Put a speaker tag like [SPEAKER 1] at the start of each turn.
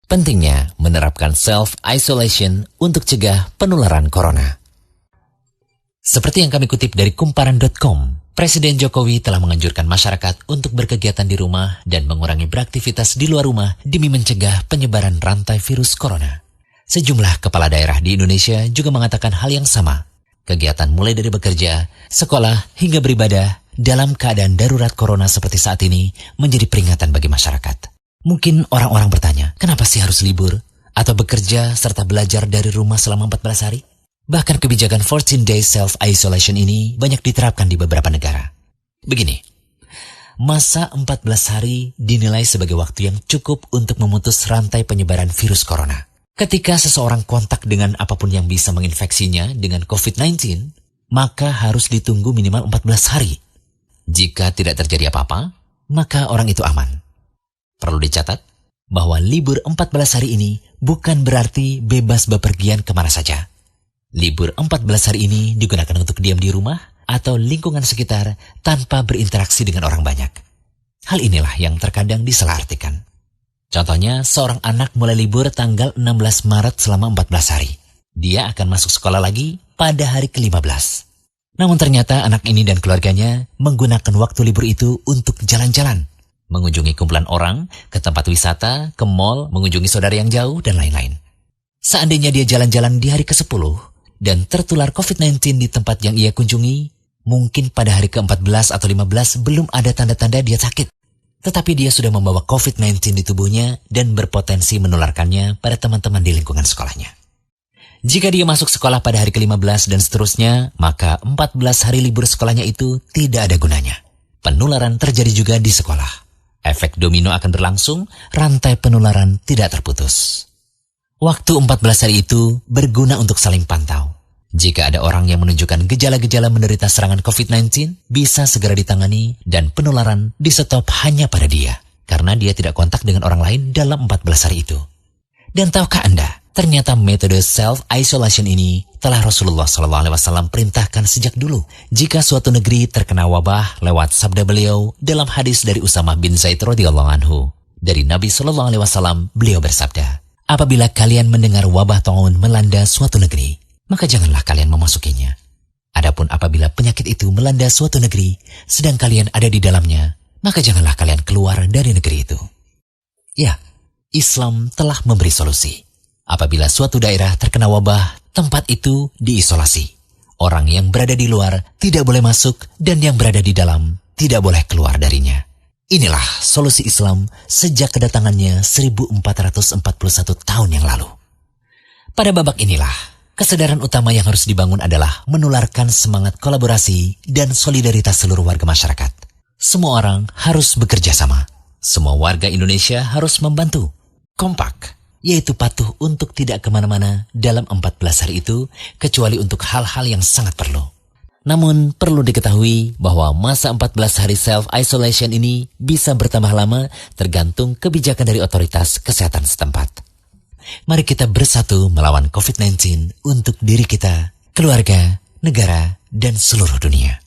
[SPEAKER 1] Pentingnya menerapkan self-isolation untuk cegah penularan corona. Seperti yang kami kutip dari kumparan.com, Presiden Jokowi telah menganjurkan masyarakat untuk berkegiatan di rumah dan mengurangi beraktivitas di luar rumah demi mencegah penyebaran rantai virus corona. Sejumlah kepala daerah di Indonesia juga mengatakan hal yang sama. Kegiatan mulai dari bekerja, sekolah, hingga beribadah dalam keadaan darurat corona seperti saat ini menjadi peringatan bagi masyarakat. Mungkin orang-orang bertanya, kenapa sih harus libur atau bekerja serta belajar dari rumah selama 14 hari? Bahkan kebijakan 14 days self-isolation ini banyak diterapkan di beberapa negara. Begini, masa 14 hari dinilai sebagai waktu yang cukup untuk memutus rantai penyebaran virus corona. Ketika seseorang kontak dengan apapun yang bisa menginfeksinya dengan COVID-19, maka harus ditunggu minimal 14 hari. Jika tidak terjadi apa-apa, maka orang itu aman. Perlu dicatat bahwa libur 14 hari ini bukan berarti bebas bepergian kemana saja. Libur 14 hari ini digunakan untuk diam di rumah atau lingkungan sekitar tanpa berinteraksi dengan orang banyak. Hal inilah yang terkadang disalahartikan. Contohnya, seorang anak mulai libur tanggal 16 Maret selama 14 hari. Dia akan masuk sekolah lagi pada hari ke-15. Namun ternyata anak ini dan keluarganya menggunakan waktu libur itu untuk jalan-jalan, mengunjungi kumpulan orang, ke tempat wisata, ke mall, mengunjungi saudara yang jauh, dan lain-lain. Seandainya dia jalan-jalan di hari ke-10 dan tertular COVID-19 di tempat yang ia kunjungi, mungkin pada hari ke-14 atau 15 belum ada tanda-tanda dia sakit. Tetapi dia sudah membawa COVID-19 di tubuhnya dan berpotensi menularkannya pada teman-teman di lingkungan sekolahnya. Jika dia masuk sekolah pada hari ke-15 dan seterusnya, maka 14 hari libur sekolahnya itu tidak ada gunanya. Penularan terjadi juga di sekolah. Efek domino akan berlangsung, rantai penularan tidak terputus. Waktu 14 hari itu berguna untuk saling pantau. Jika ada orang yang menunjukkan gejala-gejala menderita serangan COVID-19, bisa segera ditangani dan penularan di-stop hanya pada dia, karena dia tidak kontak dengan orang lain dalam 14 hari itu. Dan tahukah Anda, ternyata metode self-isolation ini telah Rasulullah SAW perintahkan sejak dulu. Jika suatu negeri terkena wabah lewat sabda beliau dalam hadis dari Usamah bin Zaid radhiyallahu anhu. Dari Nabi SAW, beliau bersabda, apabila kalian mendengar wabah taun melanda suatu negeri, maka janganlah kalian memasukinya. Adapun apabila penyakit itu melanda suatu negeri, sedang kalian ada di dalamnya, maka janganlah kalian keluar dari negeri itu. Ya, Islam telah memberi solusi. Apabila suatu daerah terkena wabah, tempat itu diisolasi. Orang yang berada di luar tidak boleh masuk dan yang berada di dalam tidak boleh keluar darinya. Inilah solusi Islam sejak kedatangannya 1441 tahun yang lalu. Pada babak inilah, kesadaran utama yang harus dibangun adalah menularkan semangat kolaborasi dan solidaritas seluruh warga masyarakat. Semua orang harus bekerja sama. Semua warga Indonesia harus membantu. Kompak, yaitu patuh untuk tidak kemana-mana dalam 14 hari itu, kecuali untuk hal-hal yang sangat perlu. Namun, perlu diketahui bahwa masa 14 hari self-isolation ini bisa bertambah lama tergantung kebijakan dari otoritas kesehatan setempat. Mari kita bersatu melawan COVID-19 untuk diri kita, keluarga, negara, dan seluruh dunia.